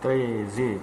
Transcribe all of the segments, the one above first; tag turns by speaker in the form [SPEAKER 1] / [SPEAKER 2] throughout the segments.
[SPEAKER 1] 13.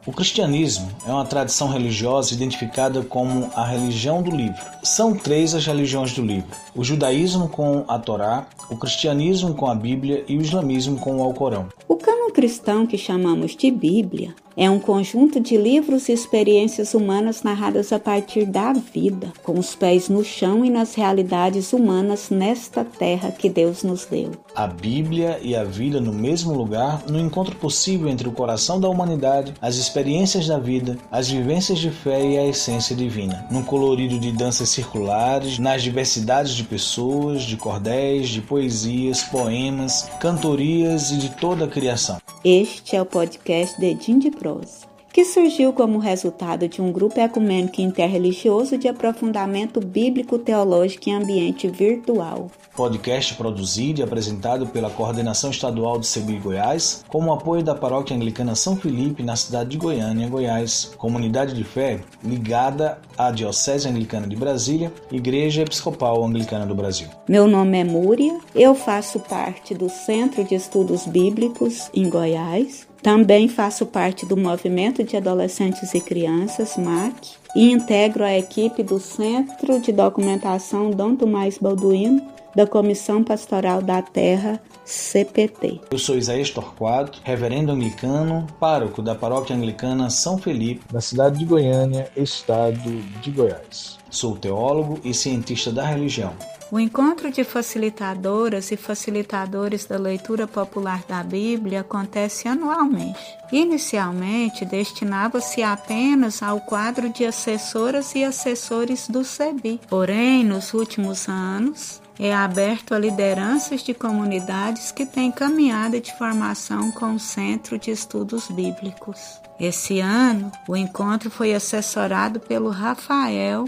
[SPEAKER 2] O cristianismo é uma tradição religiosa identificada como a religião do livro. São 3 as religiões do livro: o judaísmo com a Torá, o cristianismo com a Bíblia e o islamismo com o Alcorão.
[SPEAKER 3] O cânon cristão, que chamamos de Bíblia, é um conjunto de livros e experiências humanas narradas a partir da vida, com os pés no chão e nas realidades humanas nesta terra que Deus nos deu.
[SPEAKER 2] A Bíblia e a vida no mesmo lugar, no encontro possível entre o coração da humanidade, as experiências da vida, as vivências de fé e a essência divina, num colorido de danças circulares, nas diversidades de pessoas, de cordéis, de poesias, poemas, cantorias e de toda a criação.
[SPEAKER 3] Este é o podcast Dedinho de Prosa, que surgiu como resultado de um grupo ecumênico interreligioso de aprofundamento bíblico-teológico em ambiente virtual.
[SPEAKER 2] Podcast produzido e apresentado pela Coordenação Estadual do CEBI Goiás, com o apoio da Paróquia Anglicana São Felipe, na cidade de Goiânia, Goiás, comunidade de fé ligada à Diocese Anglicana de Brasília, Igreja Episcopal Anglicana do Brasil.
[SPEAKER 3] Meu nome é Múria, eu faço parte do Centro de Estudos Bíblicos em Goiás. Também faço parte do Movimento de Adolescentes e Crianças, MAC, e integro a equipe do Centro de Documentação Dom Tomás Balduino, da Comissão Pastoral da Terra, CPT.
[SPEAKER 2] Eu sou Isaías Torquato, reverendo anglicano, pároco da Paróquia Anglicana São Felipe,
[SPEAKER 4] na cidade de Goiânia, estado de Goiás.
[SPEAKER 2] Sou teólogo e cientista da religião.
[SPEAKER 3] O encontro de facilitadoras e facilitadores da leitura popular da Bíblia acontece anualmente. Inicialmente, destinava-se apenas ao quadro de assessoras e assessores do CEBI. Porém, nos últimos anos, é aberto a lideranças de comunidades que têm caminhada de formação com o Centro de Estudos Bíblicos. Esse ano, o encontro foi assessorado pelo Rafael,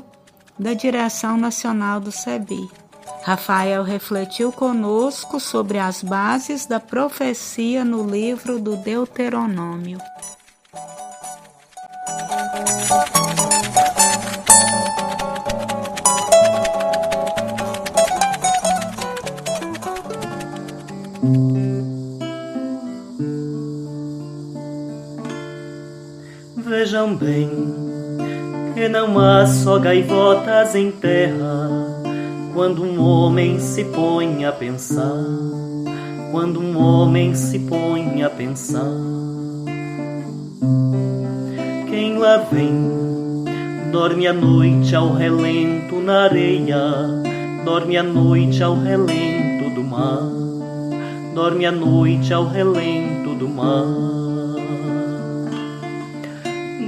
[SPEAKER 3] da Direção Nacional do CEBI. Rafael refletiu conosco sobre as bases da profecia no livro do Deuteronômio.
[SPEAKER 5] Vejam bem que não há só gaivotas em terra quando um homem se põe a pensar, quando um homem se põe a pensar. Quem lá vem dorme à noite ao relento na areia, dorme à noite ao relento do mar, dorme à noite ao relento do mar.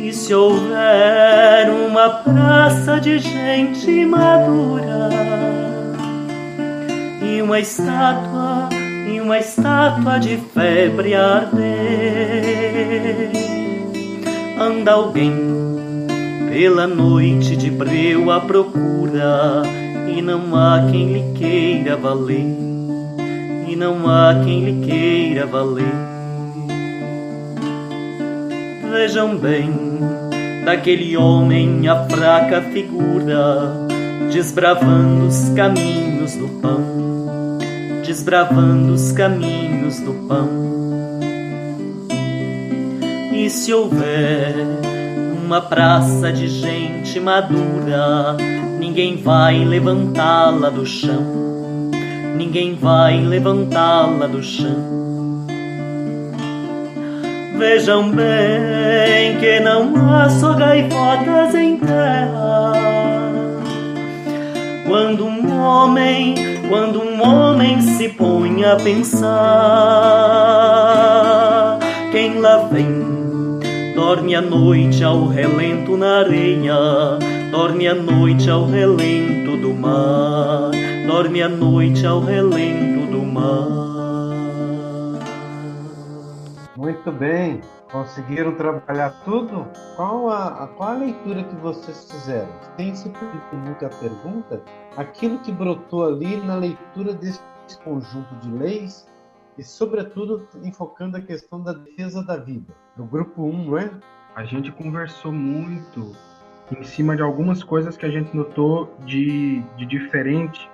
[SPEAKER 5] E se houver uma praça de gente madura e uma estátua de febre a arder, anda alguém pela noite de breu à procura, e não há quem lhe queira valer, e não há quem lhe queira valer. Vejam bem, daquele homem a fraca figura, desbravando os caminhos do pão, desbravando os caminhos do pão. E se houver uma praça de gente madura, ninguém vai levantá-la do chão, ninguém vai levantá-la do chão. Vejam bem que não há só gaivotas em terra quando um homem se põe a pensar. Quem lá vem dorme à noite ao relento na areia, dorme à noite ao relento do mar, dorme à noite ao relento do mar.
[SPEAKER 6] Muito bem,
[SPEAKER 1] Conseguiram trabalhar tudo? Qual a leitura que vocês fizeram? Tem se pergunta a pergunta? Aquilo que brotou ali na leitura desse conjunto de leis e, sobretudo, enfocando a questão da defesa da vida, do grupo 1, não é?
[SPEAKER 6] A gente conversou muito em cima de algumas coisas que a gente notou de diferente,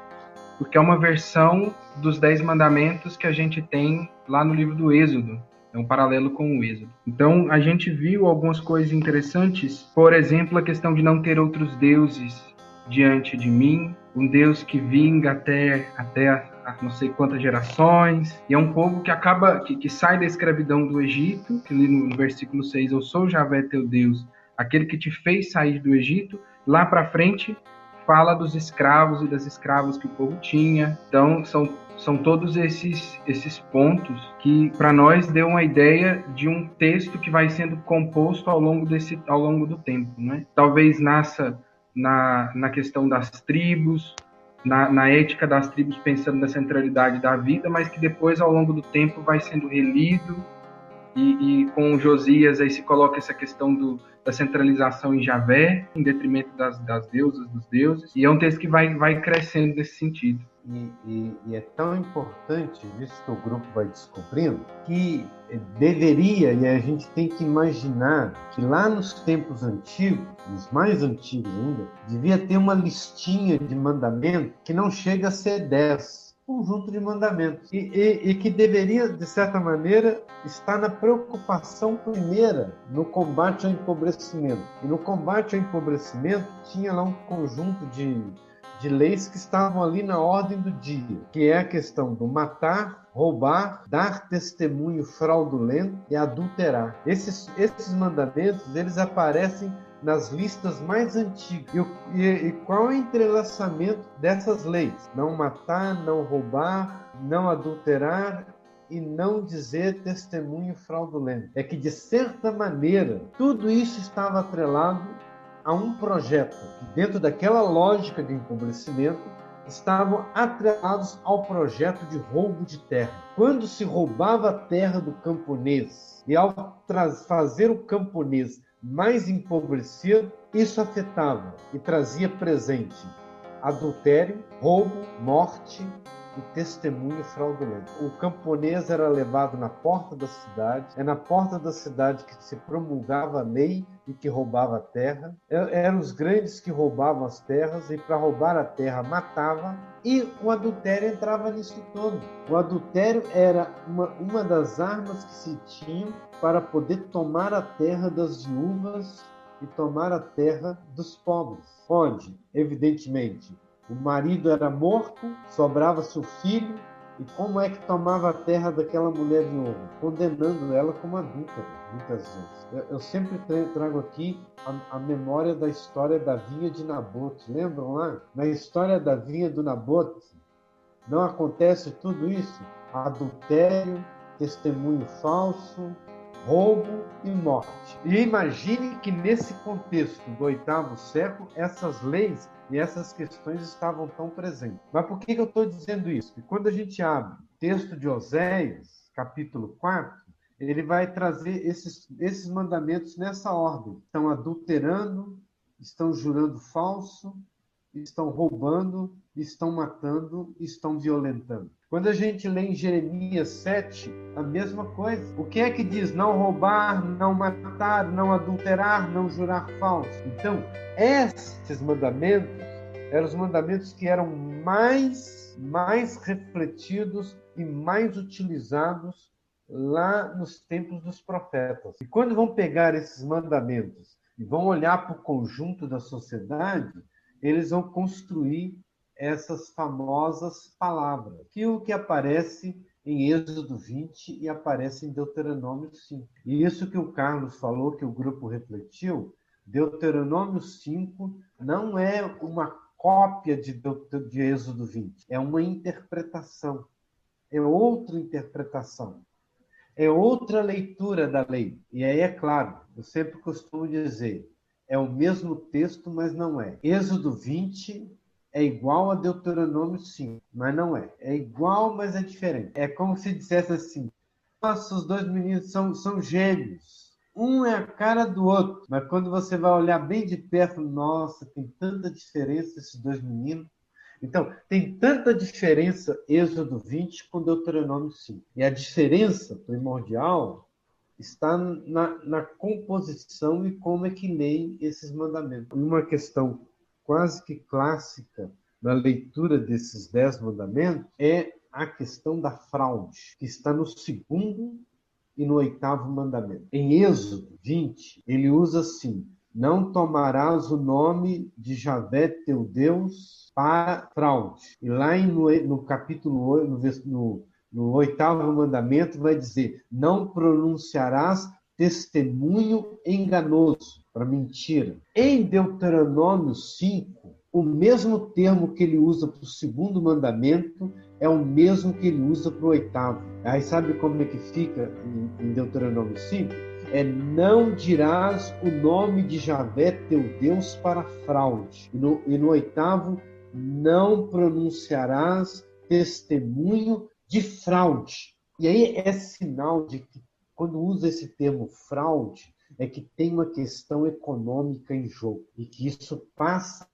[SPEAKER 6] porque é uma versão dos 10 mandamentos que a gente tem lá no livro do Êxodo. É um paralelo com o Êxodo. Então, a gente viu algumas coisas interessantes. Por exemplo, a questão de não ter outros deuses diante de mim. Um Deus que vinga até a não sei quantas gerações. E é um povo que que sai da escravidão do Egito, que ali no versículo 6, eu sou Javé teu Deus, aquele que te fez sair do Egito. Lá para frente, fala dos escravos e das escravas que o povo tinha. Então, são todos esses pontos que, para nós, deu uma ideia de um texto que vai sendo composto ao longo do tempo, né? Talvez nasça na questão das tribos, na ética das tribos, pensando na centralidade da vida, mas que depois, ao longo do tempo, vai sendo relido. E com Josias aí se coloca essa questão da centralização em Javé, em detrimento das deusas, dos deuses. E é um texto que vai crescendo nesse sentido.
[SPEAKER 1] E é tão importante, isso que o grupo vai descobrindo, que deveria, e a gente tem que imaginar que lá nos tempos antigos, os mais antigos ainda, devia ter uma listinha de mandamentos que não chega a ser 10. Conjunto de mandamentos e que deveria, de certa maneira, estar na preocupação primeira no combate ao empobrecimento. E no combate ao empobrecimento tinha lá um conjunto de leis que estavam ali na ordem do dia, que é a questão do matar, roubar, dar testemunho fraudulento e adulterar. Esses mandamentos, eles aparecem nas listas mais antigas. E qual é o entrelaçamento dessas leis? Não matar, não roubar, não adulterar e não dizer testemunho fraudulento. É que, de certa maneira, tudo isso estava atrelado a um projeto, que dentro daquela lógica de empobrecimento, estavam atrelados ao projeto de roubo de terra. Quando se roubava a terra do camponês, e ao fazer o camponês mais empobrecido, isso afetava e trazia presente adultério, roubo, morte e testemunho fraudulento. O camponês era levado na porta da cidade, é na porta da cidade que se promulgava a lei e que roubava a terra. Eram os grandes que roubavam as terras e, para roubar a terra, matava. E o adultério entrava nisso todo. O adultério era uma das armas que se tinham para poder tomar a terra das viúvas e tomar a terra dos pobres. Onde, evidentemente, o marido era morto, sobrava-se o filho, e como é que tomava a terra daquela mulher viúva? Condenando ela como adúltera, muitas vezes. Eu sempre trago aqui a memória da história da vinha de Nabote. Lembram lá? Na história da vinha do Nabote, não acontece tudo isso? Adultério, testemunho falso, roubo e morte. E imagine que nesse contexto do 8º século, essas leis e essas questões estavam tão presentes. Mas por que eu estou dizendo isso? Porque quando a gente abre o texto de Oséias, capítulo 4, ele vai trazer esses mandamentos nessa ordem. Estão adulterando, estão jurando falso, estão roubando, estão matando, estão violentando. Quando a gente lê em Jeremias 7, a mesma coisa. O que é que diz? Não roubar, não matar, não adulterar, não jurar falso. Então, esses mandamentos eram os mandamentos que eram mais refletidos e mais utilizados lá nos tempos dos profetas. E quando vão pegar esses mandamentos e vão olhar para o conjunto da sociedade, eles vão construir essas famosas palavras, que o que aparece em Êxodo 20 e aparece em Deuteronômio 5. E isso que o Carlos falou, que o grupo refletiu, Deuteronômio 5 não é uma cópia de Êxodo 20, é uma interpretação, é outra interpretação, é outra leitura da lei. E aí, é claro, eu sempre costumo dizer, é o mesmo texto, mas não é. Êxodo 20 é igual a Deuteronômio 5, mas não é. É igual, mas é diferente. É como se dissesse assim, nossa, os dois meninos são gêmeos. um é a cara do outro. Mas quando você vai olhar bem de perto, nossa, tem tanta diferença esses dois meninos. Então, tem tanta diferença Êxodo 20 com Deuteronômio 5. E a diferença primordial está na composição e como é que leem esses mandamentos. Uma questão quase que clássica na leitura desses 10 mandamentos é a questão da fraude, que está no segundo e no 8º mandamento. Em Êxodo 20, ele usa assim: não tomarás o nome de Javé teu Deus para fraude. E lá no capítulo 8, no 8º mandamento, vai dizer: não pronunciarás testemunho enganoso para mentira. Em Deuteronômio 5, o mesmo termo que ele usa para o 2º mandamento é o mesmo que ele usa para o 8º. Aí sabe como é que fica em Deuteronômio 5? É: não dirás o nome de Javé teu Deus para fraude. E no 8º, não pronunciarás testemunho de fraude. E aí é sinal de que, quando usa esse termo fraude, é que tem uma questão econômica em jogo e que isso passa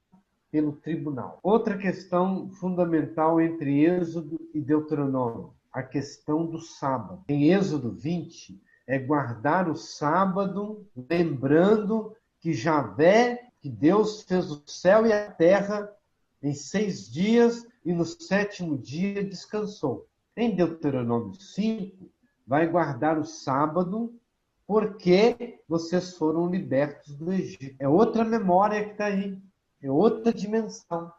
[SPEAKER 1] pelo tribunal. Outra questão fundamental entre Êxodo e Deuteronômio, a questão do sábado. Em Êxodo 20, é guardar o sábado, lembrando que Javé, que Deus fez o céu e a terra em 6 dias e no 7º dia descansou. Em Deuteronômio 5, vai guardar o sábado porque vocês foram libertos do Egito. É outra memória que está aí. É outra dimensão.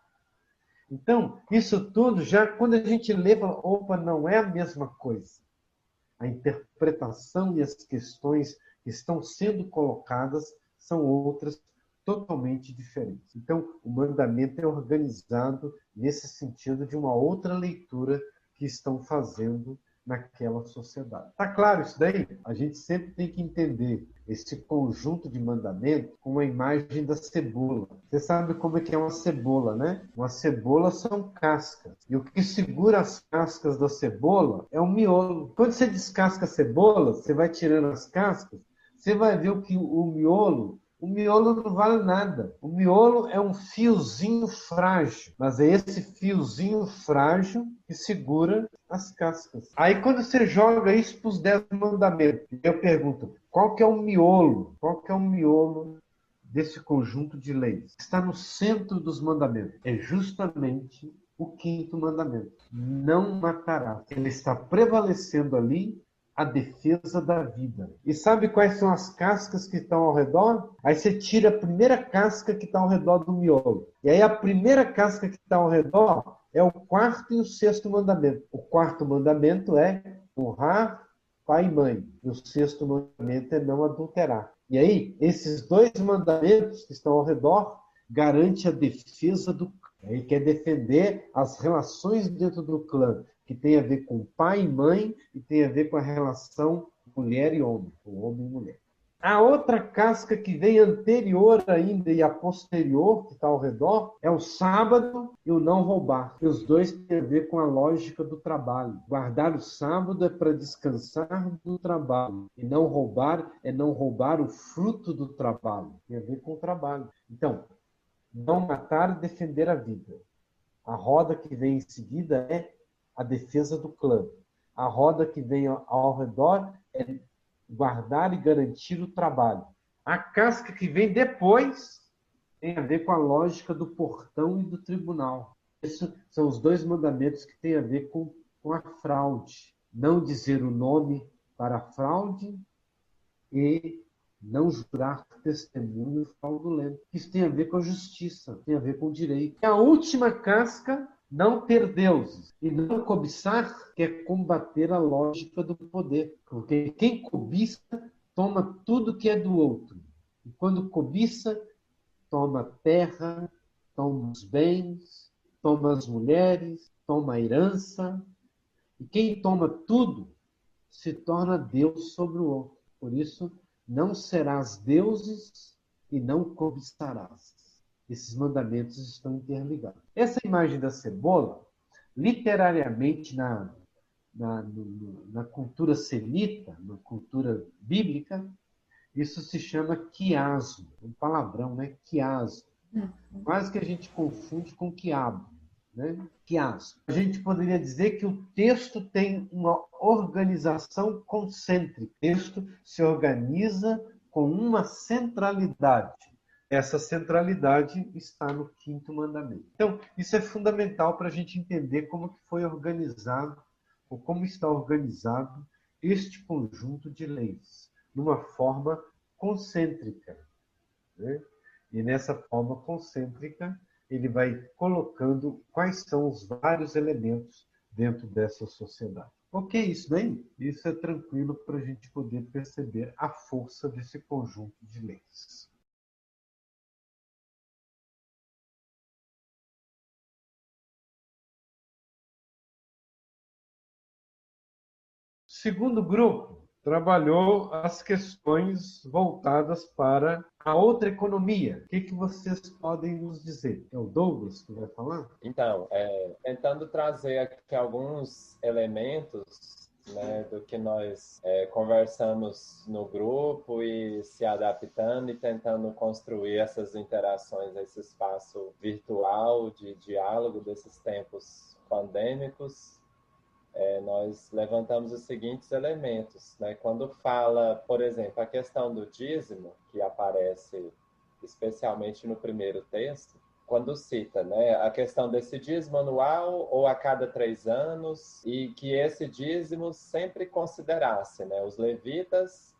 [SPEAKER 1] Então, isso tudo, já quando a gente lê, fala, opa, não é a mesma coisa. A interpretação e as questões que estão sendo colocadas são outras totalmente diferentes. Então, o mandamento é organizado nesse sentido de uma outra leitura que estão fazendo naquela sociedade. Está claro isso daí? A gente sempre tem que entender esse conjunto de mandamentos com a imagem da cebola. Você sabe como é que é uma cebola, né? Uma cebola são cascas. E o que segura as cascas da cebola é o miolo. Quando você descasca a cebola, você vai tirando as cascas, você vai ver que o miolo não vale nada. O miolo é um fiozinho frágil, mas é esse fiozinho frágil que segura as cascas. Aí quando você joga isso para os 10 mandamentos, eu pergunto, qual que é o miolo? Qual que é o miolo desse conjunto de leis? Está no centro dos mandamentos. É justamente o 5º mandamento. Não matarás. Ele está prevalecendo ali a defesa da vida. E sabe quais são as cascas que estão ao redor? Aí você tira a primeira casca que está ao redor do miolo. E aí a primeira casca que está ao redor é o 4º e o 6º mandamento. O 4º mandamento é honrar pai e mãe. E o 6º mandamento é não adulterar. E aí, esses 2 mandamentos que estão ao redor garantem a defesa do clã. Ele quer defender as relações dentro do clã, que tem a ver com pai e mãe e tem a ver com a relação mulher e homem, com homem e mulher. A outra casca que vem anterior ainda e a posterior, que está ao redor, é o sábado e o não roubar. E os dois têm a ver com a lógica do trabalho. Guardar o sábado é para descansar do trabalho. E não roubar é não roubar o fruto do trabalho. Tem a ver com o trabalho. Então, não matar e defender a vida. A roda que vem em seguida é a defesa do clã. A roda que vem ao redor é guardar e garantir o trabalho. A casca que vem depois tem a ver com a lógica do portão e do tribunal. Esses são os 2 mandamentos que têm a ver com a fraude. Não dizer o nome para a fraude e não jurar testemunho fraudulento. Isso tem a ver com a justiça, tem a ver com o direito. E a última casca, não ter deuses. E não cobiçar, que é combater a lógica do poder. Porque quem cobiça, toma tudo que é do outro. E quando cobiça, toma terra, toma os bens, toma as mulheres, toma a herança. E quem toma tudo, se torna Deus sobre o outro. Por isso, não serás deuses e não cobiçarás. Esses mandamentos estão interligados. Essa imagem da cebola, literariamente na cultura semita, na cultura bíblica, Isso se chama quiasmo, um palavrão, né? Quiasmo. Quase que a gente confunde com quiabo, né? Quiasmo. A gente poderia dizer que o texto tem uma organização concêntrica. O texto se organiza com uma centralidade. Essa centralidade está no quinto mandamento. Então, isso é fundamental para a gente entender como que foi organizado, ou como está organizado este conjunto de leis, numa forma concêntrica, né? E nessa forma concêntrica, ele vai colocando quais são os vários elementos dentro dessa sociedade. Ok, isso daí? Isso é tranquilo para a gente poder perceber a força desse conjunto de leis. Segundo grupo trabalhou as questões voltadas para a outra economia. O que vocês podem nos dizer? É o Douglas que vai falar?
[SPEAKER 7] Então, tentando trazer aqui alguns elementos, né, do que nós conversamos no grupo e se adaptando e tentando construir essas interações, esse espaço virtual de diálogo desses tempos pandêmicos. Nós levantamos os seguintes elementos, né? Quando fala, por exemplo, a questão do dízimo, que aparece especialmente no primeiro texto, quando cita, né, a questão desse dízimo anual ou a cada 3 anos, e que esse dízimo sempre considerasse, né, os levitas,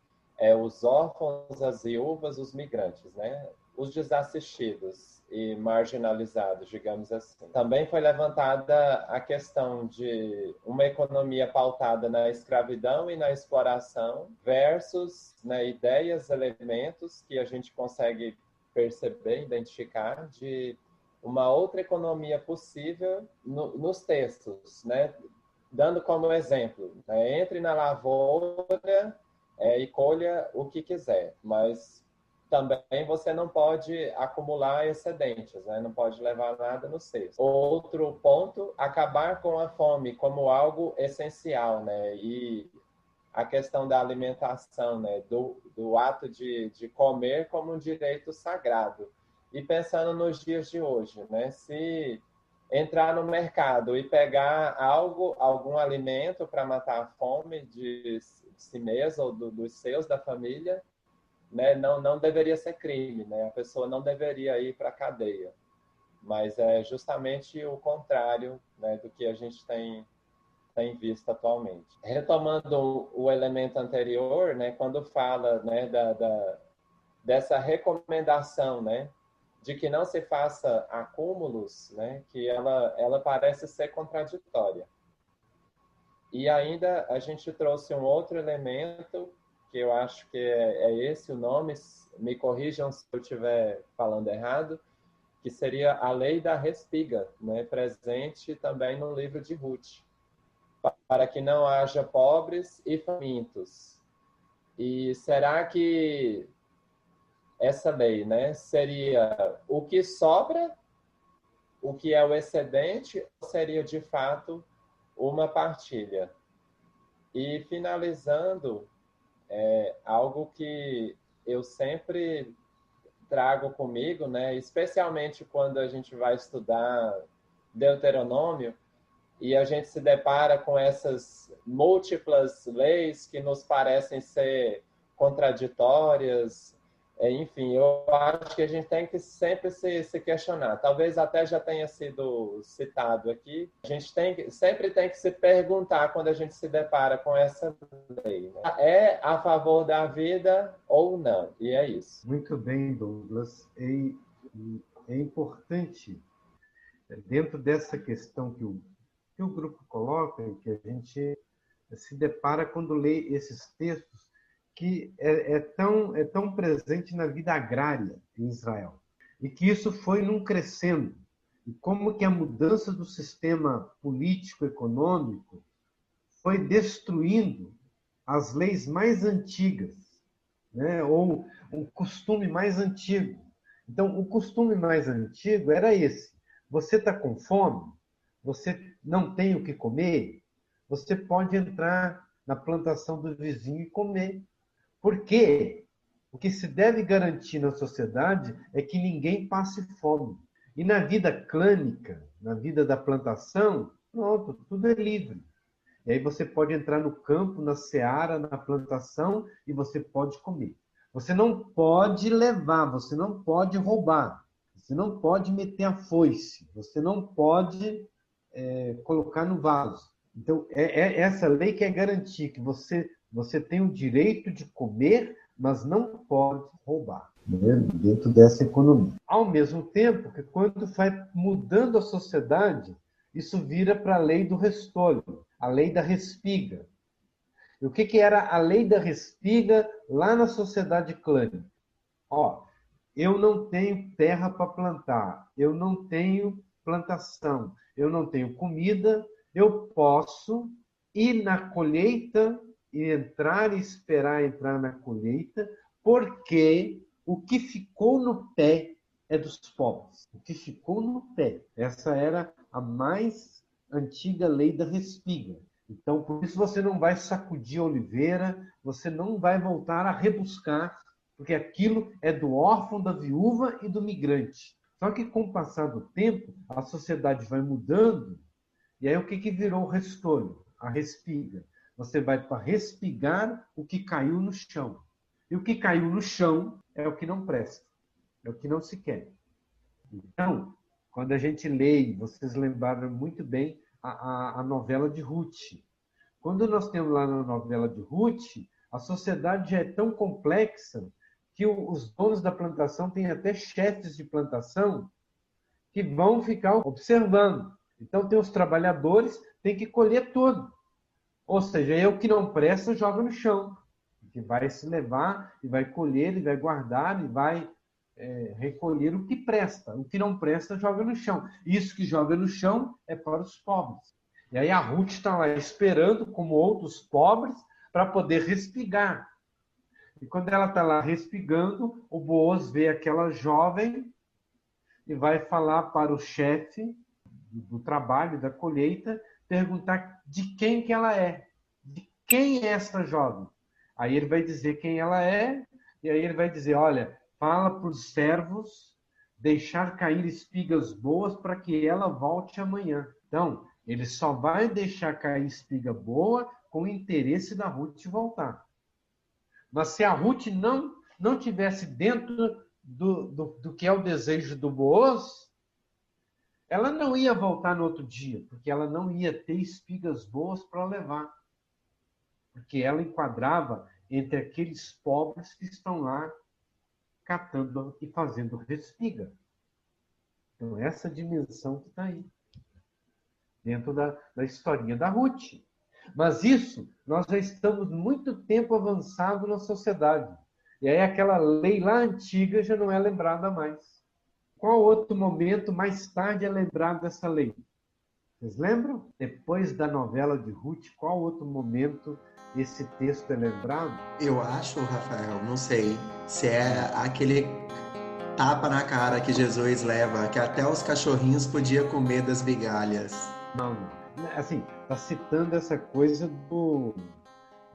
[SPEAKER 7] os órfãos, as viúvas, os migrantes, né, os desassistidos e marginalizados, digamos assim. Também foi levantada a questão de uma economia pautada na escravidão e na exploração versus, né, ideias, elementos que a gente consegue perceber, identificar de uma outra economia possível nos textos, né? Dando como exemplo, né? Entre na lavoura e colha o que quiser, mas também você não pode acumular excedentes, né? Não pode levar nada no cesto. Outro ponto, acabar com a fome como algo essencial, né? E a questão da alimentação, né? do ato de comer como um direito sagrado. E pensando nos dias de hoje, né? Se entrar no mercado e pegar algum alimento para matar a fome de si mesmo ou dos seus, da família, né, não deveria ser crime, né? A pessoa não deveria ir para a cadeia. Mas é justamente o contrário, né, do que a gente tem visto atualmente. Retomando o elemento anterior, né, quando fala, né, dessa recomendação, né, de que não se faça acúmulos, né, que ela parece ser contraditória. E ainda a gente trouxe um outro elemento que eu acho que é esse o nome, me corrijam se eu estiver falando errado, que seria a lei da respiga, né, presente também no livro de Ruth, para que não haja pobres e famintos. E será que essa lei, né, seria o que sobra, o que é o excedente, ou seria de fato uma partilha? E finalizando, algo que eu sempre trago comigo, né, especialmente quando a gente vai estudar Deuteronômio e a gente se depara com essas múltiplas leis que nos parecem ser contraditórias. Enfim, eu acho que a gente tem que sempre se questionar. Talvez até já tenha sido citado aqui. A gente sempre tem que se perguntar quando a gente se depara com essa lei, né? É a favor da vida ou não? E é isso.
[SPEAKER 1] Muito bem, Douglas. É importante, dentro dessa questão que o grupo coloca, que a gente se depara quando lê esses textos, que é tão presente na vida agrária em Israel. E que isso foi num crescendo. E como que a mudança do sistema político-econômico foi destruindo as leis mais antigas, né? Ou o costume mais antigo. Então, o costume mais antigo era esse. Você está com fome? Você não tem o que comer? Você pode entrar na plantação do vizinho e comer. Por quê? O que se deve garantir na sociedade é que ninguém passe fome. E na vida clânica, na vida da plantação, pronto, tudo é livre. E aí você pode entrar no campo, na seara, na plantação, e você pode comer. Você não pode levar, você não pode roubar, você não pode meter a foice, você não pode colocar no vaso. Então, é essa lei que é garantir que você tem o direito de comer, mas não pode roubar, né? Dentro dessa economia. Ao mesmo tempo que quando vai mudando a sociedade, isso vira para a lei do restolho, a lei da respiga. E o que era a lei da respiga lá na sociedade clânica? Eu não tenho terra para plantar, eu não tenho plantação, eu não tenho comida, eu posso ir na colheita e entrar e esperar entrar na colheita, porque o que ficou no pé é dos pobres. O que ficou no pé. Essa era a mais antiga lei da respiga. Então, por isso você não vai sacudir a oliveira, você não vai voltar a rebuscar, porque aquilo é do órfão, da viúva e do migrante. Só que com o passar do tempo, a sociedade vai mudando, e aí o que virou o restolho? A respiga. Você vai para respigar o que caiu no chão. E o que caiu no chão é o que não presta, é o que não se quer. Então, quando a gente lê, vocês lembraram muito bem a novela de Ruth. Quando nós temos lá na novela de Ruth, a sociedade já é tão complexa que os donos da plantação têm até chefes de plantação que vão ficar observando. Então, tem os trabalhadores, tem que colher tudo. Ou seja, o que não presta, joga no chão. Que vai se levar, e vai colher, e vai guardar, e vai recolher o que presta. O que não presta, joga no chão. Isso que joga no chão é para os pobres. E aí a Ruth está lá esperando, como outros pobres, para poder respigar. E quando ela está lá respigando, o Boaz vê aquela jovem e vai falar para o chefe do trabalho, da colheita, perguntar de quem que ela é. De quem é essa jovem? Aí ele vai dizer quem ela é, e aí ele vai dizer, olha, fala para os servos deixar cair espigas boas para que ela volte amanhã. Então, ele só vai deixar cair espiga boa com o interesse da Ruth voltar. Mas se a Ruth não tivesse dentro do que é o desejo do Boaz, ela não ia voltar no outro dia, porque ela não ia ter espigas boas para levar. Porque ela enquadrava entre aqueles pobres que estão lá catando e fazendo respiga. Então, essa dimensão que está aí, dentro da historinha da Ruth. Mas isso, nós já estamos muito tempo avançado na sociedade. E aí aquela lei lá antiga já não é lembrada mais. Qual outro momento mais tarde é lembrado dessa lei? Vocês lembram? Depois da novela de Ruth, qual outro momento esse texto é lembrado?
[SPEAKER 8] Eu acho, Rafael, não sei, se é aquele tapa na cara que Jesus leva, que até os cachorrinhos podiam comer das migalhas.
[SPEAKER 1] Não. Assim, está citando essa coisa do...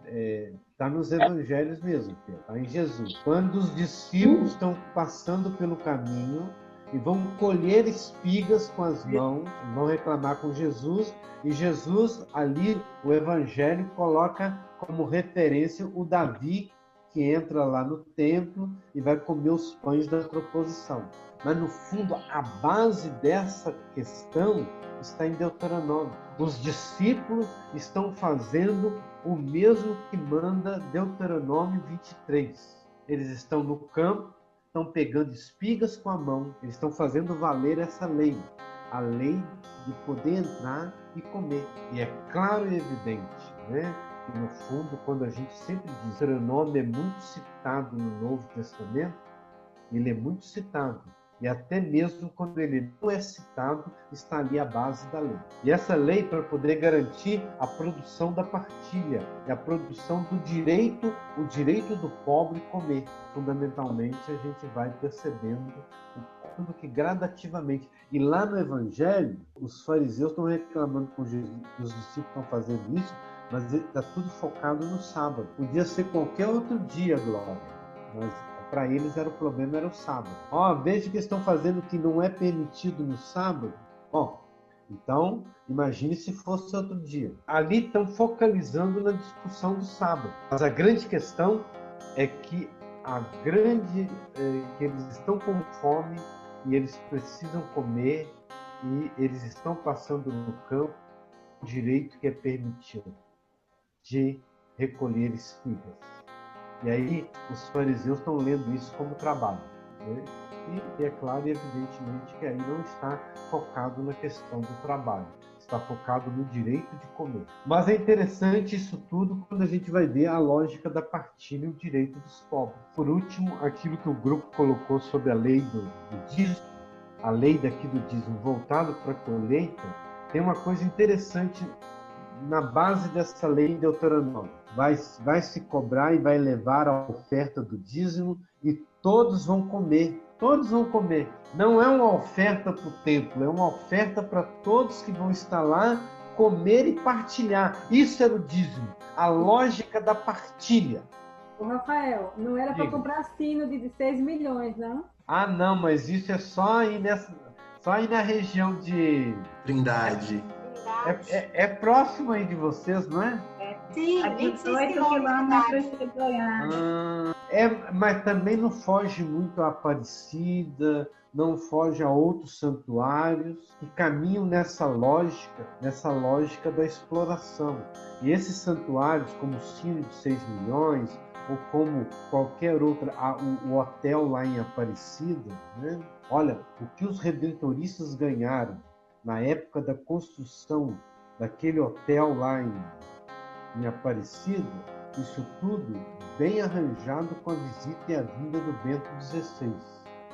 [SPEAKER 1] Está nos evangelhos mesmo, está em Jesus. Quando os discípulos estão passando pelo caminho e vão colher espigas com as mãos, vão reclamar com Jesus, e Jesus, ali, o Evangelho coloca como referência o Davi, que entra lá no templo e vai comer os pães da proposição. Mas, no fundo, a base dessa questão está em Deuteronômio. Os discípulos estão fazendo o mesmo que manda Deuteronômio 23. Eles estão no campo, estão pegando espigas com a mão, eles estão fazendo valer essa lei, a lei de poder entrar e comer. E é claro e evidente, né, que no fundo, quando a gente sempre diz que Deuteronômio é muito citado no Novo Testamento, ele é muito citado. E até mesmo quando ele não é citado, está ali a base da lei. E essa lei, para poder garantir a produção da partilha, e a produção do direito, o direito do pobre comer. Fundamentalmente, a gente vai percebendo tudo que gradativamente. E lá no Evangelho, os fariseus estão reclamando com Jesus, os discípulos estão fazendo isso, mas está tudo focado no sábado. Podia ser qualquer outro dia, Glória. mas para eles o problema era o sábado. Ó, veja que estão fazendo que não é permitido no sábado. Ó, então, imagine se fosse outro dia. Ali estão focalizando na discussão do sábado. Mas a grande questão é que que eles estão com fome e eles precisam comer e eles estão passando no campo o direito que é permitido de recolher espigas. E aí os fariseus estão lendo isso como trabalho, né? E é claro e evidentemente que aí não está focado na questão do trabalho, está focado no direito de comer. Mas é interessante isso tudo quando a gente vai ver a lógica da partilha e o direito dos pobres. Por último, aquilo que o grupo colocou sobre a lei do dízimo, a lei daqui do dízimo voltado para a colheita, tem uma coisa interessante na base dessa lei em Deuteronômio. Vai se cobrar e vai levar a oferta do dízimo e todos vão comer. Todos vão comer. Não é uma oferta para o templo, é uma oferta para todos que vão estar lá, comer e partilhar. Isso era o dízimo, a lógica da partilha.
[SPEAKER 9] Ô, Rafael, não era para comprar sino de 6 milhões, não?
[SPEAKER 1] Ah, não, mas isso é só aí na região de
[SPEAKER 8] Trindade.
[SPEAKER 1] É próximo aí de vocês, não é?
[SPEAKER 10] Sim,
[SPEAKER 9] 18 quilômetros de Goiás.
[SPEAKER 1] Mas também não foge muito a Aparecida, não foge a outros santuários que caminham nessa lógica da exploração. E esses santuários, como o Sino de 6 milhões, ou como qualquer outra, o hotel lá em Aparecida, né? Olha, o que os redentoristas ganharam na época da construção daquele hotel lá em Aparecida, isso tudo bem arranjado com a visita e a vinda do Bento XVI.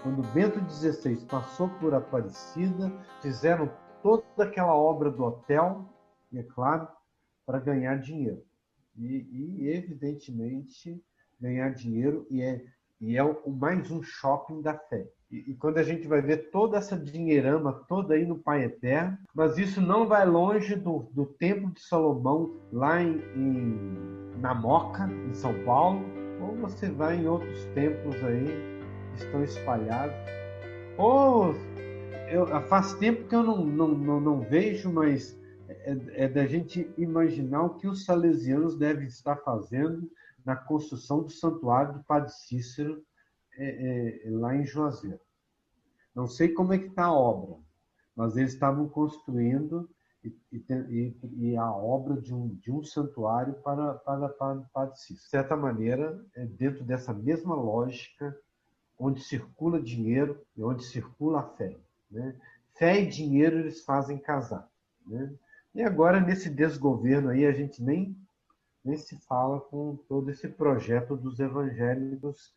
[SPEAKER 1] Quando o Bento XVI passou por Aparecida, fizeram toda aquela obra do hotel, e é claro, para ganhar dinheiro. E evidentemente, ganhar dinheiro e é mais um shopping da fé. E quando a gente vai ver toda essa dinheirama toda aí no Pai Eterno, mas isso não vai longe do Templo de Salomão, lá na Moca, em São Paulo, ou você vai em outros templos aí que estão espalhados. Ou faz tempo que eu não vejo, mas é da gente imaginar o que os salesianos devem estar fazendo na construção do santuário do Padre Cícero, lá em Juazeiro. Não sei como é que está a obra, mas eles estavam construindo e a obra de um santuário para o Padre Cícero. De certa maneira, dentro dessa mesma lógica, onde circula dinheiro e onde circula a fé, né? Fé e dinheiro eles fazem casar, né? E agora, nesse desgoverno aí, a gente nem se fala com todo esse projeto dos evangélicos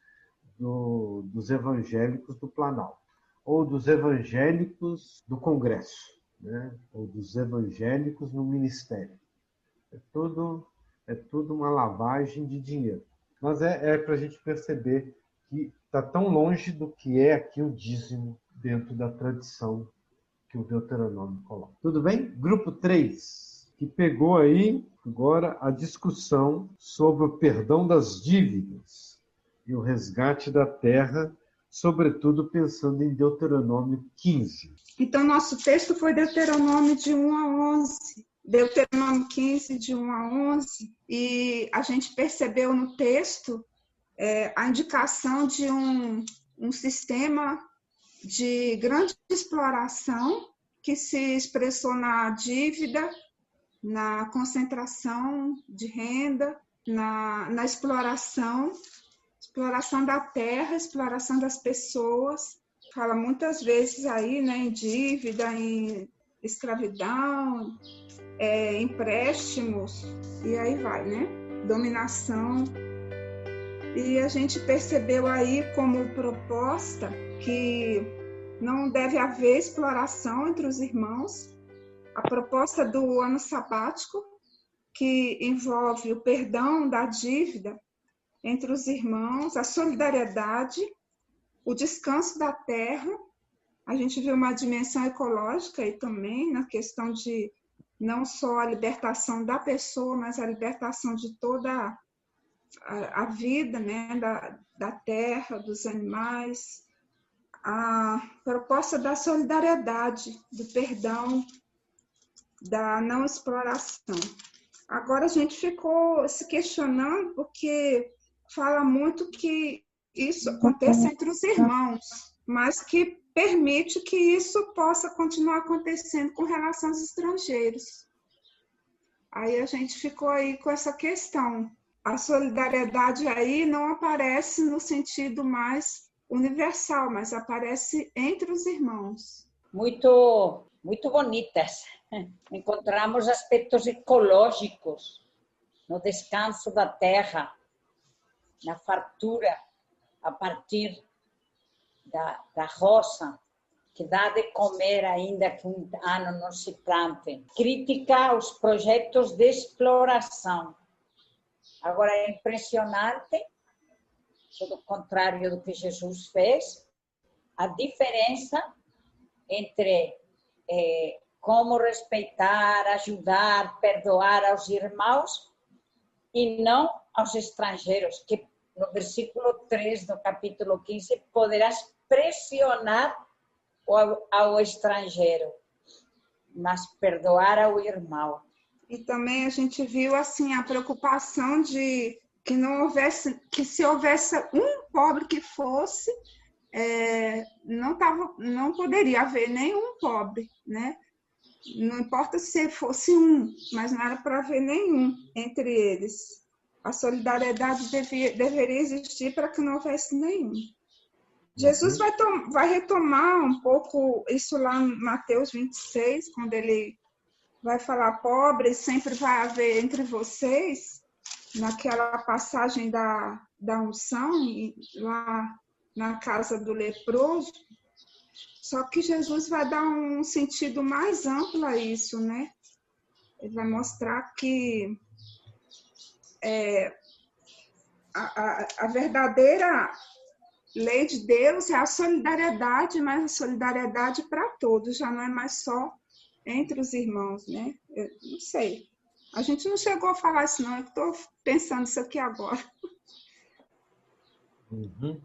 [SPEAKER 1] do Planalto, ou dos evangélicos do Congresso, né? Ou dos evangélicos no Ministério. É tudo uma lavagem de dinheiro. Mas é para a gente perceber que está tão longe do que é aqui o dízimo dentro da tradição que o Deuteronômio coloca. Tudo bem? Grupo 3, que pegou aí agora a discussão sobre o perdão das dívidas e o resgate da terra, sobretudo pensando em Deuteronômio 15.
[SPEAKER 3] Então, nosso texto foi Deuteronômio de 1 a 11. Deuteronômio 15, de 1 a 11. E a gente percebeu no texto a indicação de um sistema de grande exploração que se expressou na dívida, na concentração de renda, na exploração da terra, exploração das pessoas. Fala muitas vezes aí, né, em dívida, em escravidão, empréstimos, e aí vai, né? Dominação. E a gente percebeu aí como proposta que não deve haver exploração entre os irmãos. A proposta do ano sabático, que envolve o perdão da dívida entre os irmãos, a solidariedade, o descanso da terra. A gente viu uma dimensão ecológica aí também, na questão de não só a libertação da pessoa, mas a libertação de toda
[SPEAKER 10] a vida, né, da terra, dos animais, a proposta da solidariedade, do perdão, da não exploração. Agora a gente ficou se questionando porque fala muito que isso acontece entre os irmãos, mas que permite que isso possa continuar acontecendo com relação aos estrangeiros. Aí a gente ficou aí com essa questão. A solidariedade aí não aparece no sentido mais universal, mas aparece entre os irmãos.
[SPEAKER 11] Muito bonitas. Encontramos aspectos ecológicos no descanso da terra, na fartura a partir da roça, que dá de comer ainda que um ano não se plante. Crítica aos projetos de exploração. Agora é impressionante, todo o contrário do que Jesus fez, a diferença entre como respeitar, ajudar, perdoar aos irmãos e não aos estrangeiros, que no versículo 3 do capítulo 15, poderás pressionar ao estrangeiro, mas perdoar ao irmão.
[SPEAKER 10] E também a gente viu assim a preocupação de que que se houvesse um pobre que fosse, não poderia haver nenhum pobre, né? Não importa se fosse um, mas não era para haver nenhum entre eles. A solidariedade deveria existir para que não houvesse nenhum. Jesus vai retomar um pouco isso lá em Mateus 26, quando ele vai falar: pobre sempre vai haver entre vocês, naquela passagem da unção, lá na casa do leproso. Só que Jesus vai dar um sentido mais amplo a isso, né? Ele vai mostrar que a verdadeira lei de Deus é a solidariedade, mas a solidariedade para todos, já não é mais só entre os irmãos, né? Eu não sei. A gente não chegou a falar isso, não. Eu estou pensando isso aqui agora.
[SPEAKER 1] Uhum.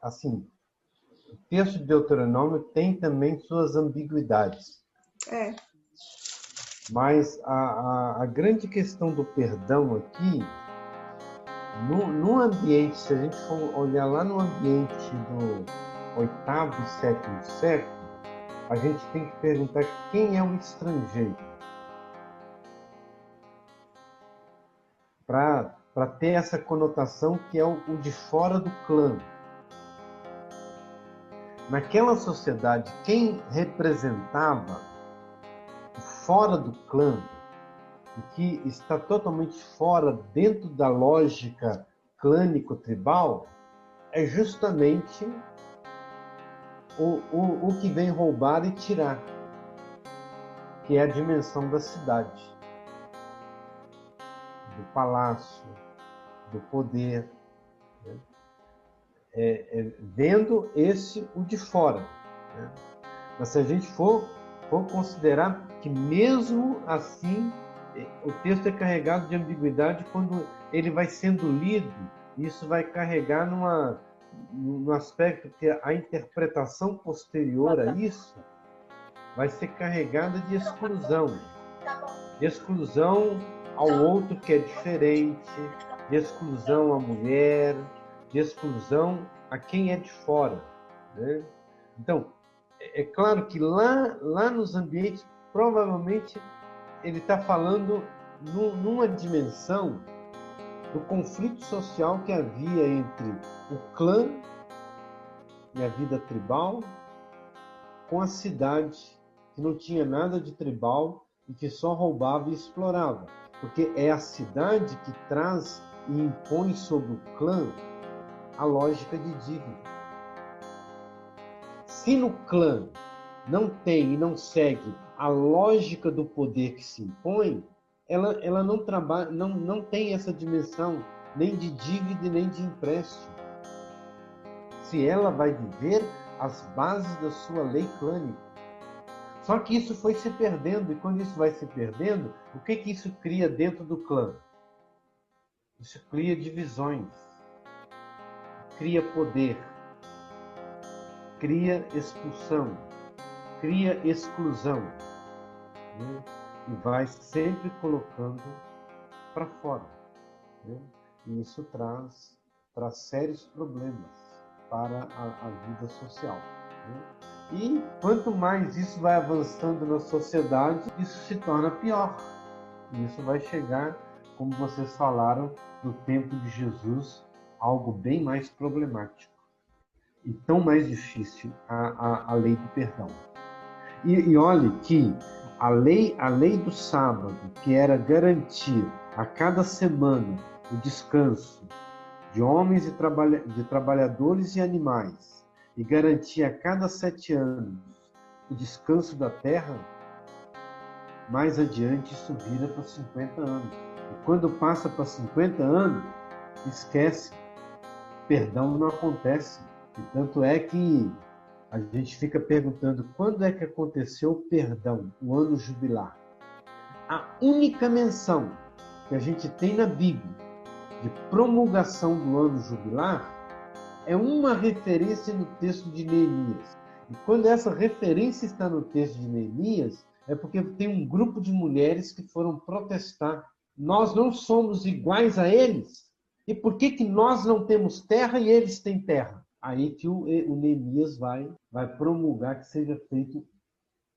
[SPEAKER 1] Assim, o texto de Deuteronômio tem também suas ambiguidades. Mas a grande questão do perdão aqui, no ambiente, se a gente for olhar lá no ambiente do 8º e 7º século, a gente tem que perguntar quem é o estrangeiro. Para ter essa conotação que é o de fora do clã. Naquela sociedade, quem representava fora do clã, e que está totalmente fora dentro da lógica clânico-tribal, é justamente o que vem roubar e tirar, que é a dimensão da cidade, do palácio, do poder, né? Vendo o de fora, né? Mas se a gente for considerar que mesmo assim o texto é carregado de ambiguidade quando ele vai sendo lido, isso vai carregar num aspecto que a interpretação posterior a isso vai ser carregada de exclusão ao outro que é diferente, de exclusão à mulher, de exclusão a quem é de fora, né? Então, é claro que lá nos ambientes, provavelmente, ele está falando numa dimensão do conflito social que havia entre o clã e a vida tribal com a cidade, que não tinha nada de tribal e que só roubava e explorava. Porque é a cidade que traz e impõe sobre o clã a lógica de dívida. Se no clã não tem e não segue a lógica do poder que se impõe, ela não trabalha, não tem essa dimensão nem de dívida nem de empréstimo. Se ela vai viver as bases da sua lei clânica. Só que isso foi se perdendo, e quando isso vai se perdendo, o que isso cria dentro do clã? Isso cria divisões, cria poder, cria expulsão, cria exclusão, né? E vai sempre colocando para fora, né? E isso traz sérios problemas para a vida social, né? E quanto mais isso vai avançando na sociedade, isso se torna pior. E isso vai chegar, como vocês falaram, no tempo de Jesus, algo bem mais problemático e tão mais difícil, a lei do perdão. E olhe que a lei do sábado, que era garantir a cada semana o descanso de homens e de trabalhadores e animais, e garantir a cada 7 anos o descanso da terra, mais adiante isso vira para 50 anos. E quando passa para 50 anos, esquece. Perdão não acontece. E tanto é que a gente fica perguntando quando é que aconteceu o perdão, o ano jubilar. A única menção que a gente tem na Bíblia de promulgação do ano jubilar é uma referência no texto de Neemias. E quando essa referência está no texto de Neemias, é porque tem um grupo de mulheres que foram protestar. Nós não somos iguais a eles? E por que nós não temos terra e eles têm terra? Aí que o Neemias vai promulgar que seja feito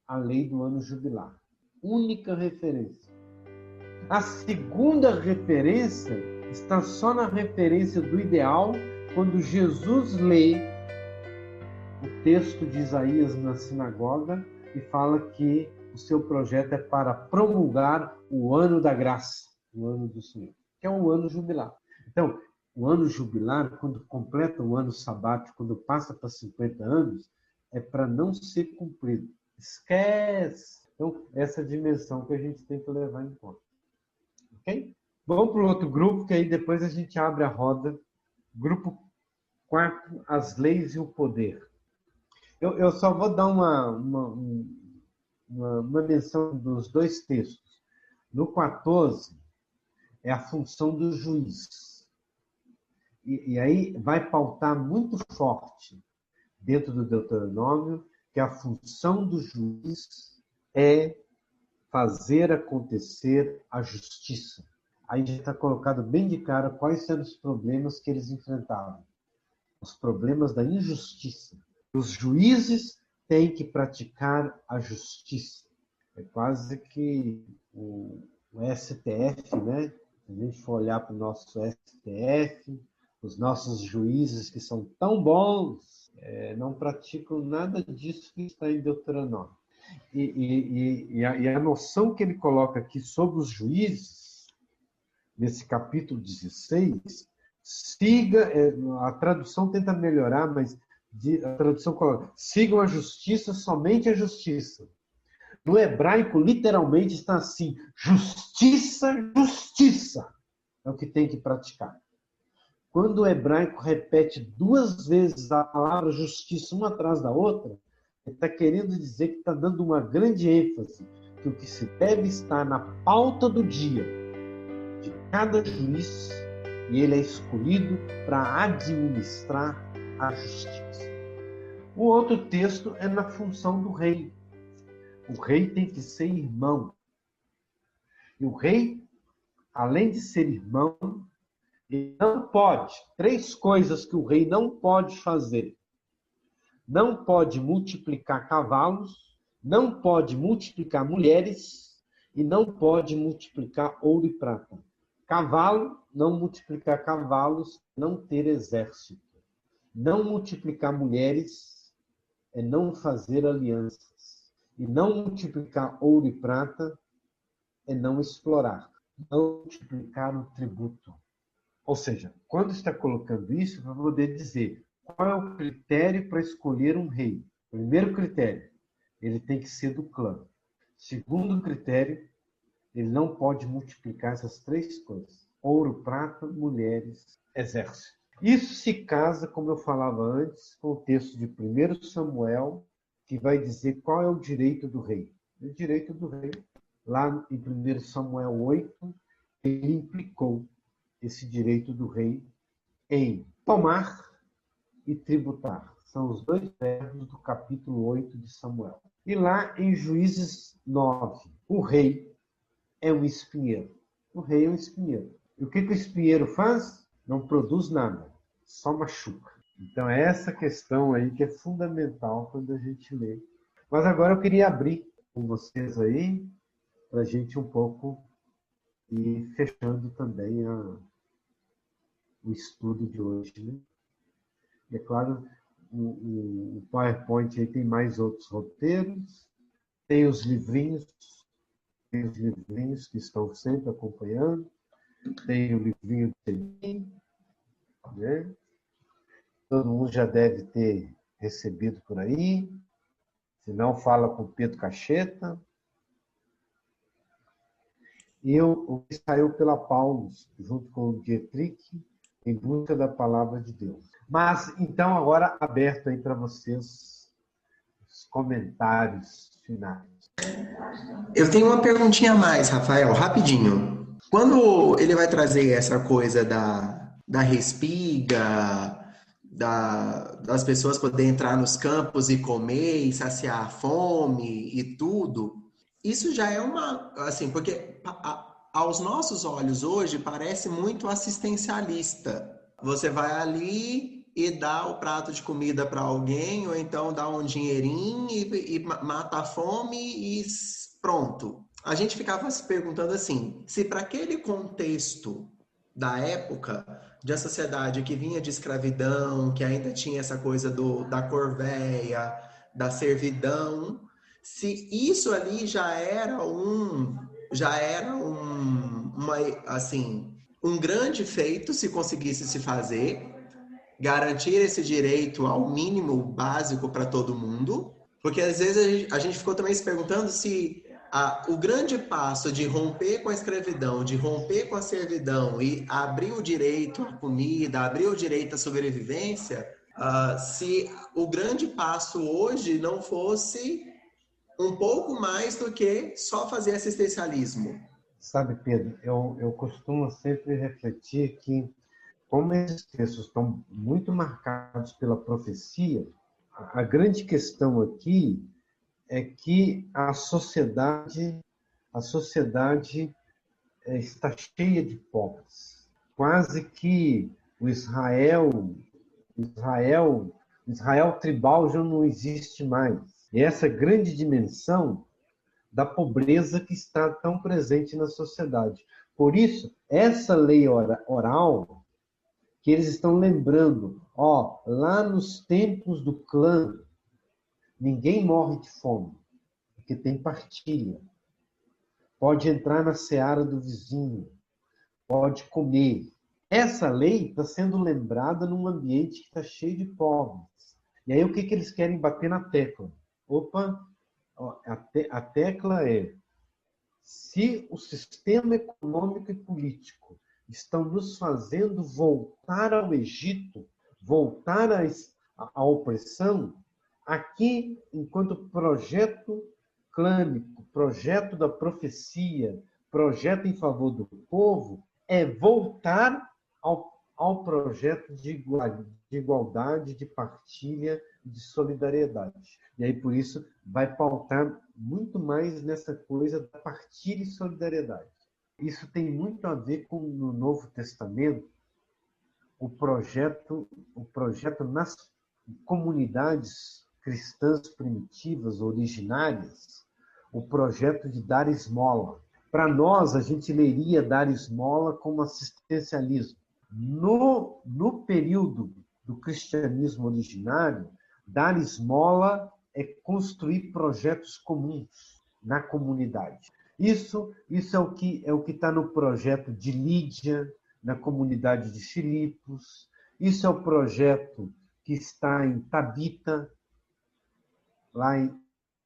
[SPEAKER 1] a lei do ano jubilar. Única referência. A segunda referência está só na referência do ideal, quando Jesus lê o texto de Isaías na sinagoga e fala que o seu projeto é para promulgar o ano da graça, o ano do Senhor, que é o ano jubilar. Então, o ano jubilar, quando completa o ano sabático, quando passa para 50 anos, é para não ser cumprido. Esquece! Então, essa dimensão que a gente tem que levar em conta. Ok? Vamos para o outro grupo, que aí depois a gente abre a roda. Grupo 4, as leis e o poder. Eu só vou dar uma menção dos 2 textos. No 14, é a função do juiz. E aí vai pautar muito forte, dentro do Deuteronômio, que a função do juiz é fazer acontecer a justiça. Aí já está colocado bem de cara quais eram os problemas que eles enfrentavam. Os problemas da injustiça. Os juízes têm que praticar a justiça. É quase que o STF, né? Se a gente for olhar para o nosso STF, os nossos juízes que são tão bons, não praticam nada disso que está em Deuteronômio. E a noção que ele coloca aqui sobre os juízes, nesse capítulo 16, a tradução tenta melhorar, mas a tradução coloca, sigam a justiça, somente a justiça. No hebraico, literalmente, está assim, justiça, justiça, é o que tem que praticar. Quando o hebraico repete 2 vezes a palavra justiça, uma atrás da outra, ele está querendo dizer que está dando uma grande ênfase, que o que se deve estar na pauta do dia de cada juiz, e ele é escolhido para administrar a justiça. O outro texto é na função do rei. O rei tem que ser irmão. E o rei, além de ser irmão, ele não pode. 3 coisas que o rei não pode fazer. Não pode multiplicar cavalos, não pode multiplicar mulheres e não pode multiplicar ouro e prata. Cavalo, não multiplicar cavalos, não ter exército. Não multiplicar mulheres é não fazer alianças. E não multiplicar ouro e prata é não explorar. Não multiplicar o tributo. Ou seja, quando está colocando isso, para poder dizer qual é o critério para escolher um rei. Primeiro critério, ele tem que ser do clã. Segundo critério, ele não pode multiplicar essas 3 coisas. Ouro, prata, mulheres, exército. Isso se casa, como eu falava antes, com o texto de 1 Samuel, que vai dizer qual é o direito do rei. O direito do rei, lá em 1 Samuel 8, ele implicou. esse direito do rei em tomar e tributar. São os dois verbos do capítulo 8 de Samuel. E lá em Juízes 9, o rei é um espinheiro. O rei é um espinheiro. E o que o espinheiro faz? Não produz nada, só machuca. Então é essa questão aí que é fundamental quando a gente lê. Mas agora eu queria abrir com vocês aí, para a gente um pouco ir fechando também o estudo de hoje, né? E é claro, o PowerPoint aí tem mais outros roteiros, tem os livrinhos que estão sempre acompanhando, tem o livrinho de Selim, né? Todo mundo já deve ter recebido por aí, se não, fala com o Pedro Cacheta. E o que saiu pela Paulus, junto com o Dietrich, em busca da palavra de Deus. Mas, então, agora aberto aí para vocês os comentários finais.
[SPEAKER 8] Eu tenho uma perguntinha a mais, Rafael, rapidinho. Quando ele vai trazer essa coisa da respiga, das pessoas poderem entrar nos campos e comer e saciar a fome e tudo, isso já é uma, assim, porque aos nossos olhos hoje parece muito assistencialista. Você vai ali e dá o prato de comida para alguém, ou então dá um dinheirinho e mata a fome e pronto. A gente ficava se perguntando assim, se para aquele contexto da época, de uma sociedade que vinha de escravidão, que ainda tinha essa coisa da corvéia, da servidão, se isso ali já era um grande feito se conseguisse se fazer, garantir esse direito ao mínimo básico para todo mundo, porque às vezes a gente ficou também se perguntando se o grande passo de romper com a escravidão, de romper com a servidão e abrir o direito à comida, abrir o direito à sobrevivência, se o grande passo hoje não fosse um pouco mais do que só fazer assistencialismo.
[SPEAKER 1] Sabe, Pedro, eu costumo sempre refletir que, como esses textos estão muito marcados pela profecia, a grande questão aqui é que a sociedade está cheia de pobres. Quase que o Israel tribal já não existe mais. E essa grande dimensão da pobreza que está tão presente na sociedade. Por isso, essa lei oral, que eles estão lembrando, lá nos tempos do clã, ninguém morre de fome, porque tem partilha. Pode entrar na seara do vizinho, pode comer. Essa lei está sendo lembrada num ambiente que está cheio de pobres. E aí o que eles querem bater na tecla? A tecla é: se o sistema econômico e político estão nos fazendo voltar ao Egito, voltar à opressão, aqui, enquanto projeto clânico, projeto da profecia, projeto em favor do povo, é voltar ao projeto de igualdade, de partilha, de solidariedade. E aí, por isso, vai pautar muito mais nessa coisa da partilha e solidariedade. Isso tem muito a ver com, no Novo Testamento, o projeto nas comunidades cristãs primitivas, originárias, o projeto de dar esmola. Para nós, a gente leria dar esmola como assistencialismo. No período do cristianismo originário, dar esmola é construir projetos comuns na comunidade. Isso é o que está no projeto de Lídia, na comunidade de Filipos. Isso é o projeto que está em Tabita, lá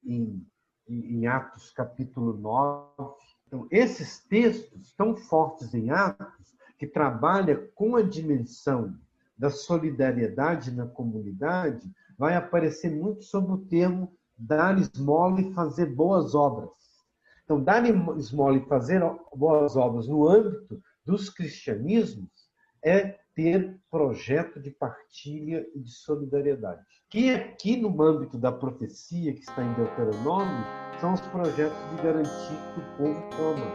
[SPEAKER 1] em Atos capítulo 9. Então, esses textos tão fortes em Atos, que trabalha com a dimensão da solidariedade na comunidade, vai aparecer muito sob o termo dar esmola e fazer boas obras. Então, dar esmola e fazer boas obras no âmbito dos cristianismos é ter projeto de partilha e de solidariedade. Que aqui no âmbito da profecia que está em Deuteronômio, são os projetos de garantir que o povo coma,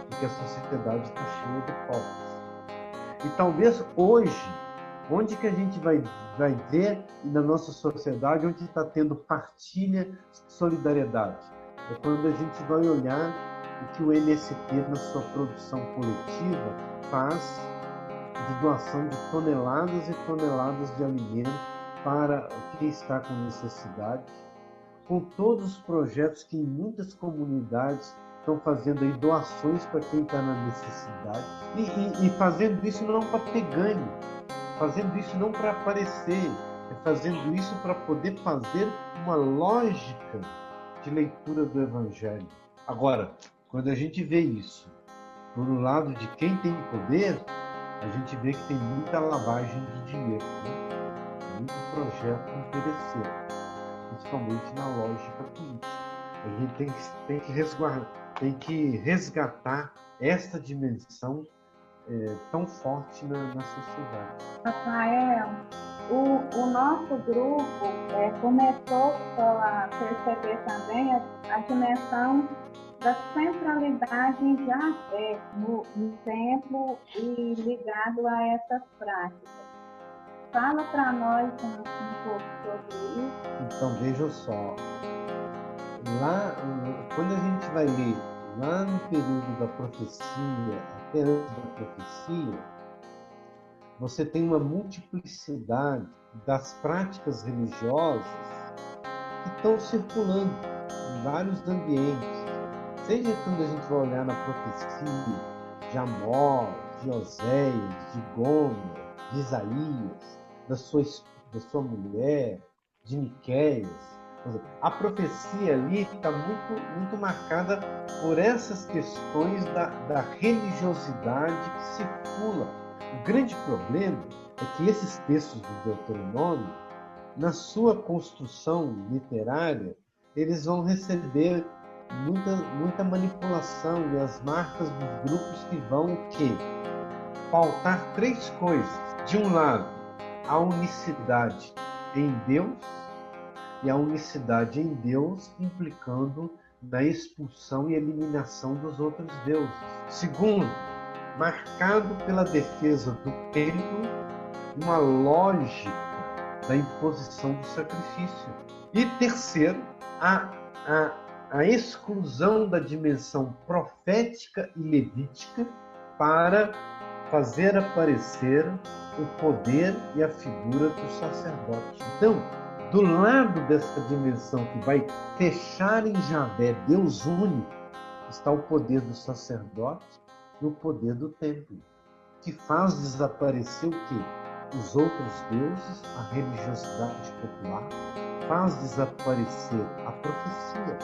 [SPEAKER 1] porque a sociedade está cheia de pobres. E talvez hoje, onde que a gente vai ver na nossa sociedade, onde está tendo partilha, solidariedade? É quando a gente vai olhar o que o MST, na sua produção coletiva, faz de doação de toneladas e toneladas de alimento para quem está com necessidade, com todos os projetos que em muitas comunidades estão fazendo aí doações para quem está na necessidade, e fazendo isso não para ter ganho, fazendo isso não para aparecer, é fazendo isso para poder fazer uma lógica de leitura do Evangelho. Agora, quando a gente vê isso por um lado de quem tem poder, a gente vê que tem muita lavagem de dinheiro, né? Muito projeto interesseiro, principalmente na lógica política. A gente tem que resgatar essa dimensão tão forte na sociedade.
[SPEAKER 3] Rafael, o nosso grupo começou a perceber também a dimensão da centralidade em Javé no templo e ligado a essas práticas. Fala para nós um pouco sobre isso.
[SPEAKER 1] Então, vejam só. Lá, quando a gente vai ler lá no período da profecia, até antes da profecia, você tem uma multiplicidade das práticas religiosas que estão circulando em vários ambientes. Seja quando a gente vai olhar na profecia de Amós, de Oséias, de Gomer, de Isaías, da sua mulher, de Miqueias. A profecia ali está muito marcada por essas questões da religiosidade que circula. O grande problema é que esses textos do Deuteronômio, na sua construção literária, eles vão receber muita manipulação e as marcas dos grupos que vão pautar três coisas. De um lado, a unicidade em Deus, e a unicidade em Deus implicando na expulsão e eliminação dos outros deuses. Segundo, marcado pela defesa do templo, uma lógica da imposição do sacrifício. E terceiro, a exclusão da dimensão profética e levítica para fazer aparecer o poder e a figura do sacerdote. Então, do lado dessa dimensão que vai fechar em Javé, Deus único, está o poder do sacerdote e o poder do templo, que faz desaparecer o quê? Os outros deuses, a religiosidade popular, faz desaparecer a profecia.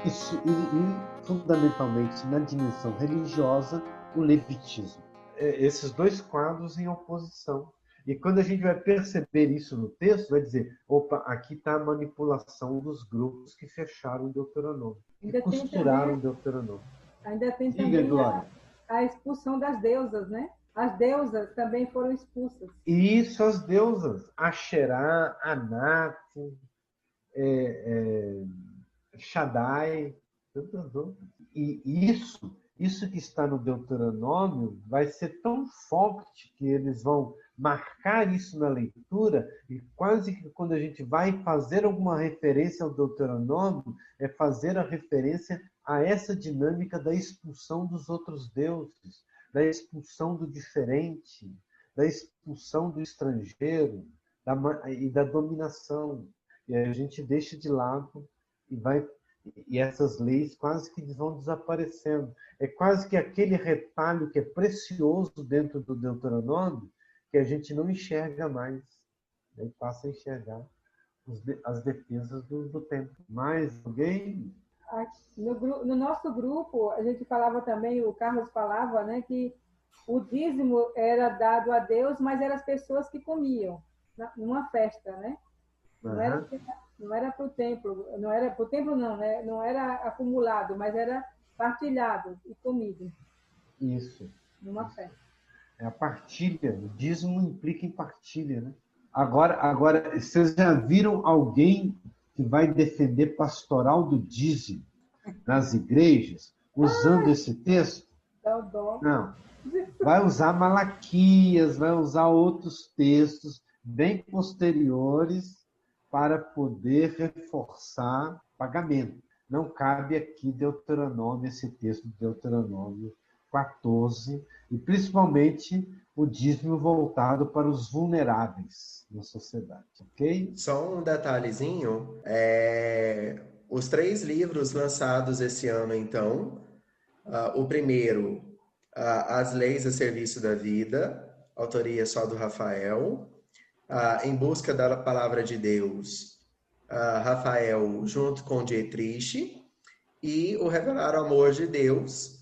[SPEAKER 1] E fundamentalmente, na dimensão religiosa, o levitismo. Esses dois quadros em oposição. E quando a gente vai perceber isso no texto, vai dizer, opa, aqui está a manipulação dos grupos que fecharam o Deuteronômio, que costuraram o Deuteronômio.
[SPEAKER 9] Ainda tem também a expulsão das deusas, né? As deusas também foram expulsas.
[SPEAKER 1] Isso, as deusas. Asherá, Anat, Shaddai, tantas outras. E isso que está no Deuteronômio vai ser tão forte que eles vão marcar isso na leitura, e quase que quando a gente vai fazer alguma referência ao Deuteronômio, é fazer a referência a essa dinâmica da expulsão dos outros deuses, da expulsão do diferente, da expulsão do estrangeiro e da dominação. E a gente deixa de lado e essas leis quase que vão desaparecendo. É quase que aquele retalho que é precioso dentro do Deuteronômio que a gente não enxerga mais, né? Passa a enxergar as defesas do templo. Mais alguém?
[SPEAKER 9] No nosso grupo, a gente falava também, o Carlos falava, né, que o dízimo era dado a Deus, mas eram as pessoas que comiam, numa festa, né? Não era para o templo, não era para o templo não, né? Não era acumulado, mas era partilhado e comido.
[SPEAKER 1] Isso.
[SPEAKER 9] numa festa.
[SPEAKER 1] É a partilha. O dízimo implica em partilha, né? Agora, vocês já viram alguém que vai defender pastoral do dízimo nas igrejas usando esse texto? Não. Vai usar Malaquias, vai usar outros textos bem posteriores para poder reforçar pagamento. Não cabe aqui Deuteronômio, esse texto de Deuteronômio 14, e principalmente o dízimo voltado para os vulneráveis na sociedade, ok?
[SPEAKER 8] Só um detalhezinho, os 3 livros lançados esse ano, então, o primeiro, As Leis a Serviço da Vida, autoria só do Rafael, Em Busca da Palavra de Deus, Rafael junto com Dietrich, e o Revelar o Amor de Deus,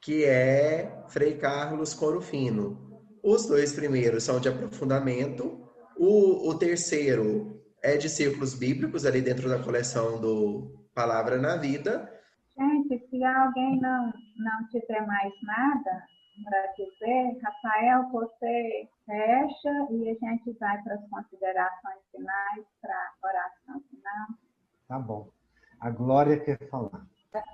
[SPEAKER 8] que é Frei Carlos Corufino. Os 2 primeiros são de aprofundamento, o terceiro é de círculos bíblicos, ali dentro da coleção do Palavra na Vida.
[SPEAKER 10] Gente, se alguém não tiver mais nada para dizer, Rafael, você fecha e a gente vai para as considerações finais, para a oração final.
[SPEAKER 1] Tá bom. A Glória quer falar.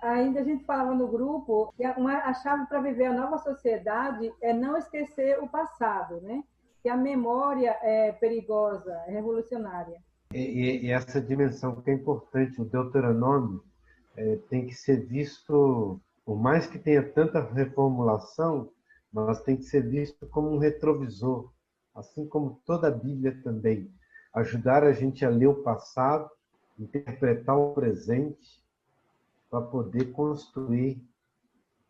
[SPEAKER 9] Ainda a gente falava no grupo que a chave para viver a nova sociedade é não esquecer o passado, né? Que a memória é perigosa, é revolucionária.
[SPEAKER 1] E essa dimensão que é importante, o Deuteronômio tem que ser visto, por mais que tenha tanta reformulação, mas tem que ser visto como um retrovisor, assim como toda a Bíblia também. Ajudar a gente a ler o passado, interpretar o presente, para poder construir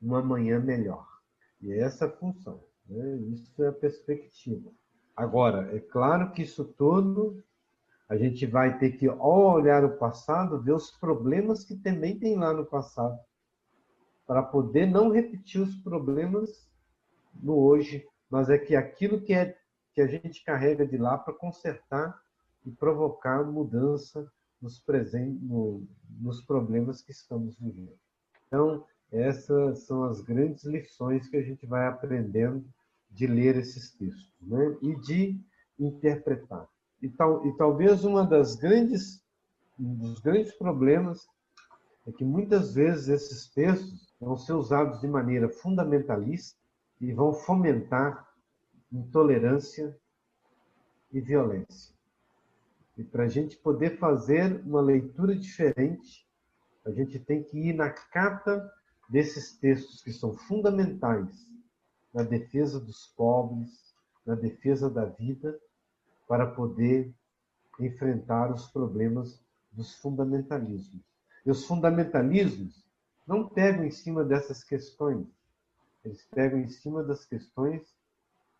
[SPEAKER 1] uma manhã melhor. E é essa a função, né? Isso é a perspectiva. Agora, é claro que isso tudo, a gente vai ter que, ao olhar o passado, ver os problemas que também tem lá no passado, para poder não repetir os problemas no hoje, mas é que aquilo que a gente carrega de lá para consertar e provocar mudança nos problemas que estamos vivendo. Então, essas são as grandes lições que a gente vai aprendendo de ler esses textos, né? E de interpretar. E talvez um dos grandes problemas é que muitas vezes esses textos vão ser usados de maneira fundamentalista e vão fomentar intolerância e violência. E para a gente poder fazer uma leitura diferente, a gente tem que ir na cata desses textos que são fundamentais na defesa dos pobres, na defesa da vida, para poder enfrentar os problemas dos fundamentalismos. E os fundamentalismos não pegam em cima dessas questões, eles pegam em cima das questões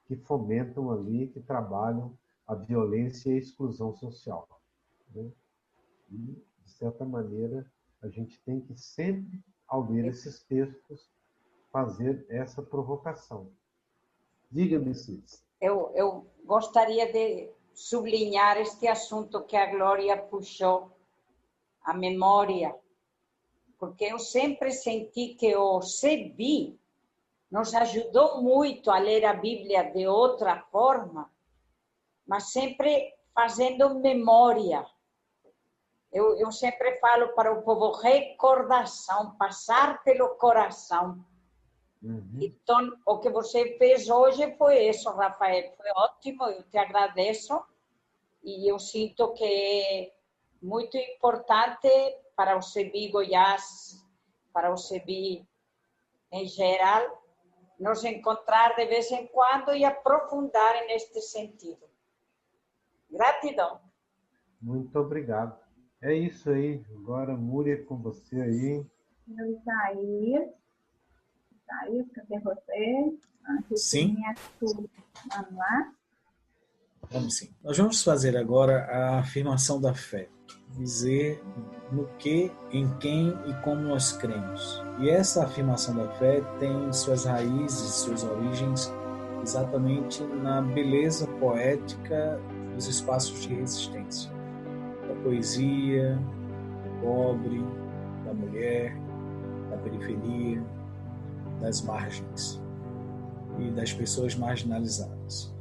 [SPEAKER 1] que fomentam ali, que trabalham a violência e a exclusão social, né? E, de certa maneira, a gente tem que sempre, ao ler esses textos, fazer essa provocação. Diga-me, Cis.
[SPEAKER 11] Eu gostaria de sublinhar este assunto que a Glória puxou, a memória, porque eu sempre senti que o CEBI nos ajudou muito a ler a Bíblia de outra forma, mas sempre fazendo memória. Eu sempre falo para o povo, recordação, passar pelo coração. Então, o que você fez hoje foi isso, Rafael, foi ótimo, eu te agradeço, e eu sinto que é muito importante para o CEBI Goiás, para o CEBI em geral, nos encontrar de vez em quando e aprofundar neste sentido. Gratidão.
[SPEAKER 1] Muito obrigado. É isso aí. Agora, Múria, com você aí.
[SPEAKER 10] Isaías, cadê você?
[SPEAKER 2] Sim.
[SPEAKER 10] Vamos lá?
[SPEAKER 2] Vamos sim. Nós vamos fazer agora a afirmação da fé. Dizer no que, em quem e como nós cremos. E essa afirmação da fé tem suas raízes, suas origens exatamente na beleza poética dos espaços de resistência. Da poesia, do pobre, da mulher, da periferia, das margens. e das pessoas marginalizadas.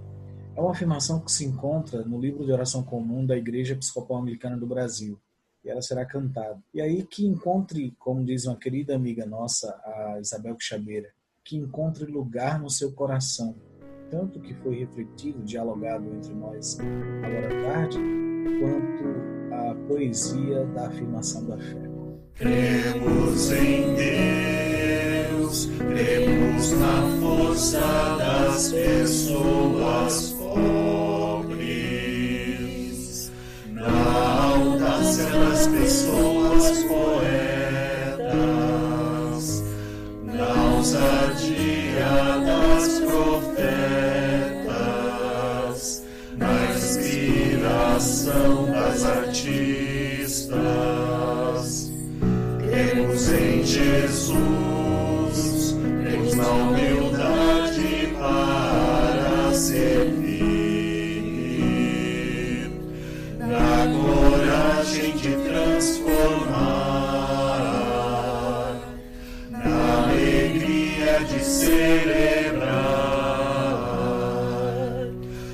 [SPEAKER 2] É uma afirmação que se encontra no livro de oração comum da Igreja Episcopal Anglicana do Brasil, e ela será cantada. E aí que encontre, como diz uma querida amiga nossa, a Isabel Quixabeira, que encontre lugar no seu coração, tanto que foi refletido, dialogado entre nós agora à tarde, quanto a poesia da afirmação da fé.
[SPEAKER 12] Cremos em Deus, cremos na força das pessoas pobres, na audácia das pessoas poetas, na ousadia das profetas, na inspiração das artistas. Cremos em Jesus, cremos na humildade para servir, na coragem de transformar, na alegria de celebrar,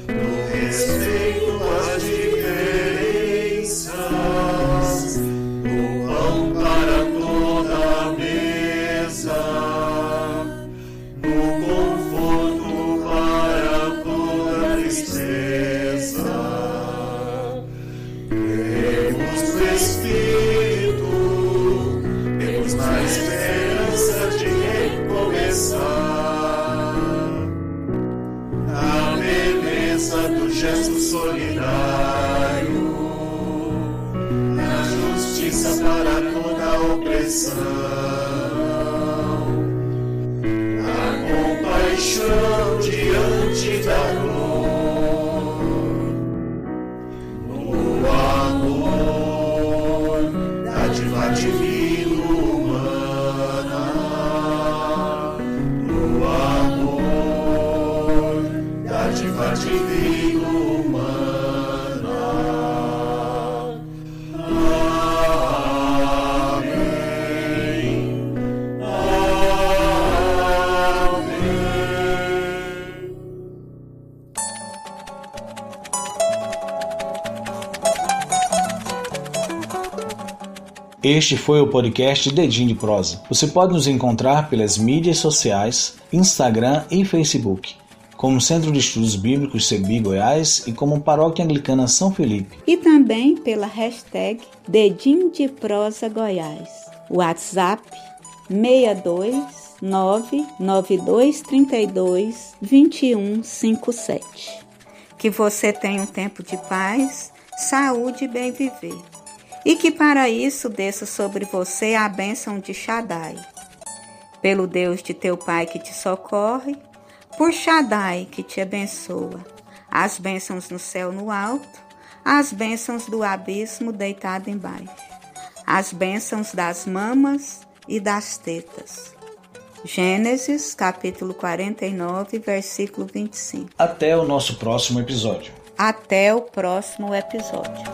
[SPEAKER 12] no respeito às diferenças, no pão para toda a mesa, no conforto para toda tristeza. Cremos no Espírito, cremos na esperança de recomeçar, na beleza do gesto solidário, na justiça para toda a opressão, na compaixão diante da dor, no amor, dádiva divina humana, no amor, dádiva divina humana.
[SPEAKER 2] Este foi o podcast Dedinho de Prosa. Você pode nos encontrar pelas mídias sociais, Instagram e Facebook, como Centro de Estudos Bíblicos CEBI Goiás e como Paróquia Anglicana São Felipe.
[SPEAKER 3] E também pela hashtag Dedinho de Prosa Goiás. WhatsApp 62992322157. Que você tenha um tempo de paz, saúde e bem viver. E que para isso desça sobre você a bênção de Shaddai. Pelo Deus de teu Pai que te socorre, por Shaddai que te abençoa. As bênçãos no céu no alto, as bênçãos do abismo deitado embaixo. As bênçãos das mamas e das tetas. Gênesis, capítulo 49, versículo 25.
[SPEAKER 2] Até o nosso próximo episódio.
[SPEAKER 3] Até o próximo episódio.